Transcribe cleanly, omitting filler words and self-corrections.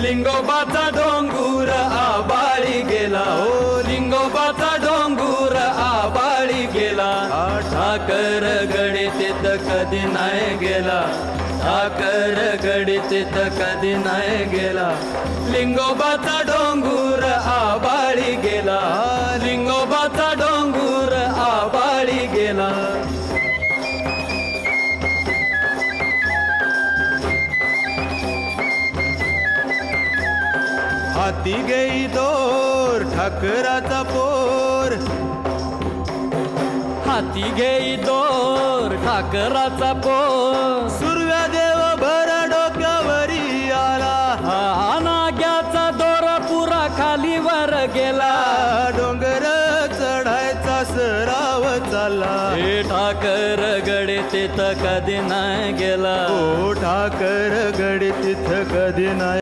लिंगोबाचा डोंगूर आबाळी गेला हो, लिंगोबाचा डोंगूर आबाळी गेला. ठाकर गडीत कधी नाही गेला, ठाकर गडीत कधी नाही गेला. लिंगोबाचा डोंगूर आबाळी गेला, लिंगोबाचा डोंगूर आबाळी गेला. हाती घेई दोर ठाकराचा पोर, हाती घेई दोर ठाकराचा पोर. सुरव्या देव भर डोक्यावरी आला, हा नाग्याचा दोर पुरा खाली वर गेला. डोंगर चढायचा सराव चालला, हे ठाकर गडे तिथं कधी नाही गेला, हो ठाकर गडे तिथं कधी नाही.